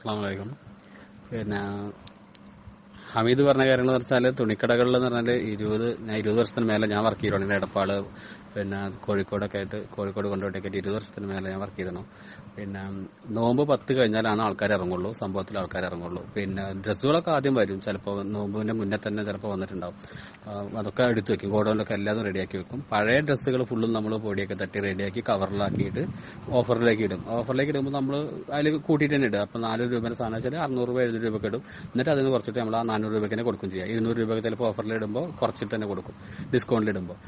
അസ്സലാമു അലൈക്കും. പിന്നെ ഹമീദ് പറഞ്ഞ കാര്യങ്ങൾ എന്ന് വെച്ചാൽ തുണിക്കടകളിൽ എന്ന് പറഞ്ഞാൽ ഞാൻ 20 വർഷത്തിന് മേലെ ഞാൻ വർക്ക് ചെയ്തിട്ടുണ്ട്. എടപ്പാള് പിന്നെ കോഴിക്കോടൊക്കെ ആയിട്ട് കോഴിക്കോട് കൊണ്ടോട്ടൊക്കെ ആയിട്ട് 20 വർഷത്തിന് മേലെ ഞാൻ വർക്ക് ചെയ്തിരുന്നു. പിന്നെ നോമ്പ് 10 കഴിഞ്ഞാലാണ് ആൾക്കാർ ഇറങ്ങുള്ളൂ, സംഭവത്തിൽ ആൾക്കാർ ഇറങ്ങുള്ളൂ. പിന്നെ ഡ്രസ്സുകളൊക്കെ ആദ്യം വരും, ചിലപ്പോൾ നോമ്പിന്റെ മുന്നേ തന്നെ ചിലപ്പോൾ വന്നിട്ടുണ്ടാവും. അതൊക്കെ എടുത്തു വെക്കും, ഗോഡൗണിലൊക്കെ എല്ലാതും റെഡിയാക്കി വെക്കും. പഴയ ഡ്രസ്സുകൾ ഫുള്ളും നമ്മൾ പൊടിയൊക്കെ തട്ടി റെഡിയാക്കി കവറിലാക്കിയിട്ട് ഓഫറിലേക്ക് ഇടും. ഓഫറിലേക്ക് ഇടുമ്പോൾ നമ്മൾ അതിൽ കൂട്ടിയിട്ട് തന്നെ ഇടുക. അപ്പോൾ 400 രൂപയുടെ സാധനം വെച്ചാൽ 600 രൂപ 700 രൂപയ്ക്ക് ഇടും. എന്നിട്ട് അതിന് കുറച്ചിട്ട് നമ്മൾ ആ 400 രൂപയ്ക്ക് തന്നെ കൊടുക്കും ചെയ്യുക. 200 രൂപയ്ക്ക് ചിലപ്പോൾ ഓഫറിൽ ഇടുമ്പോൾ കുറച്ചിട്ട് തന്നെ കൊടുക്കും, ഡിസ്കൗണ്ടിൽ ഇടുമ്പോൾ.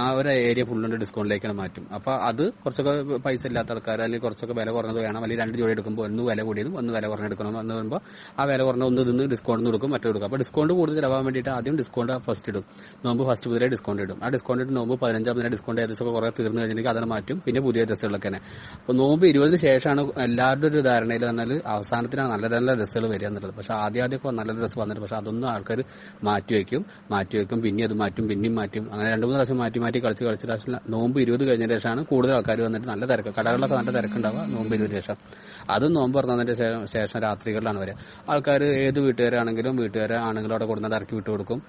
ആ ഒരു ഏരിയ ഫുള്ളുണ്ട് ഡിസ്കൗണ്ടിലേക്കാണ് മാറ്റും. അപ്പോൾ അത് കുറച്ചൊക്കെ പൈസ ഇല്ലാത്ത ആൾക്കാർ, അല്ലെങ്കിൽ കുറച്ചൊക്കെ വില കുറഞ്ഞത് വേണം, അല്ലെങ്കിൽ 2 ജോഡി എടുക്കുമ്പോൾ ഒന്ന് വില കൂടിയതും ഒന്ന് വില കുറഞ്ഞെടുക്കണം എന്ന് പറയുമ്പോൾ ആ വില കുറഞ്ഞ ഒന്ന് ഇതിന് ഡിസ്കൗണ്ട് കൊടുക്കും, മറ്റേ കൊടുക്കും. അപ്പോൾ ഡിസ്കൗണ്ട് കൂടുതൽ ചിലവാൻ വേണ്ടിയിട്ട് ആദ്യം ഡിസ്കൗണ്ട് ഫസ്റ്റ് ഇടും. നോമ്പ് ഫസ്റ്റ് മുതലേ ഡിസ്കൗണ്ട് ഇടും. ആ ഡിസ്കൗണ്ട് ഇട്ട് നോമ്പ് 15 മുതലേ ഡിസ്കൗണ്ട് ഏകദേശം കുറെ തീർന്നു കഴിഞ്ഞിട്ടുണ്ടെങ്കിൽ അതിനെ മാറ്റും. പിന്നെ പുതിയ ഡ്രസ്സുകളൊക്കെ തന്നെ. അപ്പോൾ നോമ്പ് 20 ശേഷമാണ് എല്ലാവരുടെ ഒരു ധാരണയിൽ പറഞ്ഞാൽ അവസാനത്തിനാണ് നല്ല നല്ല ഡ്രസ്സുകൾ വരിക എന്നുള്ളത്. പക്ഷെ ആദ്യമൊക്കെ നല്ല ഡ്രസ്സ് വന്നിട്ട് പക്ഷെ അതൊന്നും ആൾക്കാർ മാറ്റിവെക്കും, പിന്നെ അത് മാറ്റും, പിന്നെയും മാറ്റും. അങ്ങനെ 2-3 പ്രാവശ്യം മാറ്റി കളിച്ച് നോമ്പ് 20 കഴിഞ്ഞ ശേഷമാണ് കൂടുതൽ ആൾക്കാർ വന്നിട്ട് നല്ല തിരക്ക്, കടകളിലൊക്കെ നല്ല തിരക്കുണ്ടാവുക നോമ്പ് 20 ശേഷം. അതും നോമ്പ് തുറന്നതിന്റെ ശേഷം രാത്രികളിലാണ് വരിക. ആൾക്കാർ ഏത് വീട്ടുകാരാണെങ്കിലും ആണെങ്കിലും അവിടെ കൊടുന്നിട്ട് ഇറക്കി വിട്ടു കൊടുക്കും.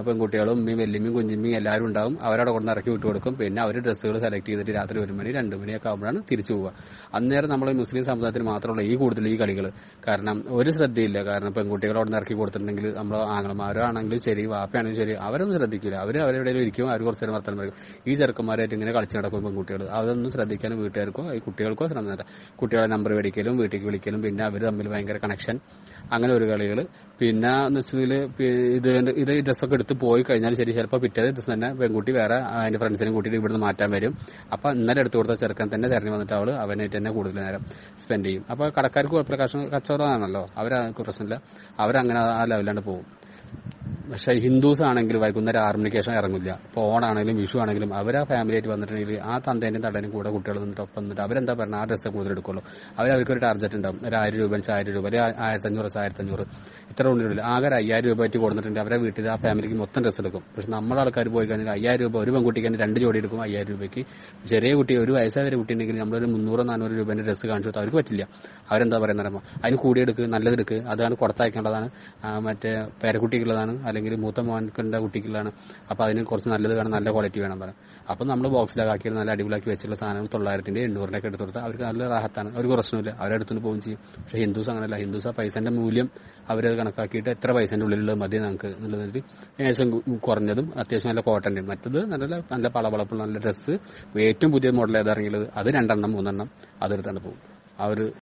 പെൺകുട്ടികളും ഉമ്മയും വല്യമ്മയും കുഞ്ഞിമ്മയും എല്ലാവരും ഉണ്ടാവും. അവരവിടെ കൊടുന്ന് ഇറക്കി വിട്ടു കൊടുക്കും. പിന്നെ അവർ ഡ്രസ്സുകൾ സെലക്ട് ചെയ്തിട്ട് രാത്രി 1 മണി 2 മണിയൊക്കെ ആകുമ്പോഴാണ് തിരിച്ചു പോവുക. അന്നേരം നമ്മൾ മുസ്ലിം സമുദായത്തിൽ മാത്രമുള്ള കൂടുതൽ ഈ കളികൾ. കാരണം ഒരു ശ്രദ്ധയില്ല. കാരണം പെൺകുട്ടികൾ അവിടെ നിന്ന് ഇറക്കി കൊടുത്തിട്ടുണ്ടെങ്കിൽ നമ്മൾ ആങ്ങളമാരോ ആണെങ്കിലും ശരി, വാപ്പയാണെങ്കിലും ശരി, അവരൊന്നും ശ്രദ്ധിക്കില്ല. അവരെവിടെയും ഇരിക്കും, അവർ കുറച്ച് നേരം വർത്തമാനം പറയും. ഈ ചെറുക്കന്മാരായിട്ട് ഇങ്ങനെ കളിച്ച് നടക്കും പെൺകുട്ടികൾ. അതൊന്നും ശ്രദ്ധിക്കാനും വീട്ടുകാർക്കോ ഈ കുട്ടികൾക്കോ ശ്രമിച്ചില്ല. കുട്ടികളെ നമ്പർ മേടിക്കലും വീട്ടിലേക്ക് വിളിക്കലും, പിന്നെ അവർ തമ്മിൽ ഭയങ്കര കണക്ഷൻ, അങ്ങനെ ഒരു കളികൾ. പിന്നെ എന്ന് വെച്ചിട്ടുണ്ടെങ്കിൽ ഇത് ഡ്രസ്സൊക്കെ എടുത്ത് പോയി കഴിഞ്ഞാൽ ശരി, ചിലപ്പോൾ പിറ്റേ ദിവസം തന്നെ പെൺകുട്ടി വേറെ അതിന്റെ ഫ്രണ്ട്സിനെ കൂട്ടിയിട്ട് ഇവിടുന്ന് മാറ്റാൻ വരും. അപ്പൊ ഇന്നലെ എടുത്തു കൊടുത്ത ചെറുക്കൻ തന്നെ തെരഞ്ഞു വന്നിട്ട് അവനായിട്ട് തന്നെ കൂടുതൽ നേരം സ്പെൻഡ് ചെയ്യും. അപ്പൊ കടക്കാർക്ക് കുഴപ്പമില്ല, കച്ചവടമാണല്ലോ, അവർക്ക് പ്രശ്നമില്ല, അവരങ്ങനെ ആ ലെവലിലാണ് പോകും. പക്ഷെ ഹിന്ദുസ് ആണെങ്കിൽ വൈകുന്നേരം 6 മണിക്ക് ശേഷം ഇറങ്ങില്ല. ഇപ്പോൾ ഓണാണെങ്കിലും വിഷു ആണെങ്കിലും അവർ ആ ഫാമിലി ആയിട്ട് വന്നിട്ടുണ്ടെങ്കിൽ ആ തന്തേന്റെയും തടേനും കൂടെ കുട്ടികൾ നിന്നിട്ട് ഒപ്പം നിന്നിട്ട് അവരെന്താ പറഞ്ഞാൽ ആ ഡ്രസ്സ് കൂടുതൽ എടുക്കുള്ളൂ. അവർക്കൊരു ടാർഗറ്റ് ഉണ്ടാവും. ഒരു 1000 രൂപ 1000 രൂപ, 1500 ഇത്ര ഉള്ളിൽ ആകെ 5000 രൂപ ആയിട്ട് കൊടുത്തിട്ടുണ്ട്. അവരെ വീട്ടിൽ ആ ഫാമിലിക്ക് മൊത്തം ഡ്രസ്സ് എടുക്കും. പക്ഷെ നമ്മുടെ ആൾക്കാർ പോയി കഴിഞ്ഞാൽ 5000 രൂപ ഒരു പെൺകുട്ടിക്ക് തന്നെ 2 ജോഡി എടുക്കും 5000 രൂപയ്ക്ക്. ചെറിയ കുട്ടി, ഒരു വയസ്സായ ഒരു കുട്ടി ഉണ്ടെങ്കിൽ നമ്മളൊരു 300-400 രൂപേന്റെ ഡ്രസ്സ് കാണിച്ചു കൊടുത്താൽ അവർക്ക് പറ്റില്ല. അവരെന്താ പറയുന്നത്, അതിന് കൂടിയെടുക്ക്, നല്ലതെടുക്ക്, അതാണ് കൊടുത്തയക്കേണ്ടതാണ്, മറ്റേ പേരക്കുട്ടിക്കുള്ളതാണ്, അല്ലെങ്കിൽ മൂത്ത മോൻക്കുള്ള കുട്ടിക്കുള്ളതാണ്. അപ്പൊ അതിന് കുറച്ച് നല്ലത് വേണം, നല്ല ക്വാളിറ്റി വേണം പറയാം. അപ്പൊ നമ്മൾ ബോക്സിലാക്കി നല്ല അടിപൊളിയാക്കി വെച്ചുള്ള സാധനങ്ങൾ 900-ന്റെ 800-ന്റെ എടുത്തു കൊടുത്താൽ അവർക്ക് നല്ല റാഹത്താണ്, അവർക്ക് പ്രശ്നമില്ല, അവരെടുത്തുകൊണ്ട് പോവുകയും ചെയ്യും. പക്ഷെ ഹിന്ദുസ് അങ്ങനെയല്ല. ഹിന്ദുസ് ആ പൈസന്റെ മൂല്യം അവരത് കണക്കാക്കിയിട്ട് എത്ര പൈസന്റെ ഉള്ളിലുള്ളത് മതി നമുക്ക് എന്നുള്ളതിൽ ഏകദേശം കുറഞ്ഞതും അത്യാവശ്യം നല്ല കോട്ടന്റെയും, മറ്റത് നല്ല പളപളപ്പുള്ള നല്ല ഡ്രസ്സ് ഏറ്റവും പുതിയ മോഡൽ ഏതാ ഇറങ്ങിയത് അത് 2-3 അതെടുത്താണ് പോകും അവർ.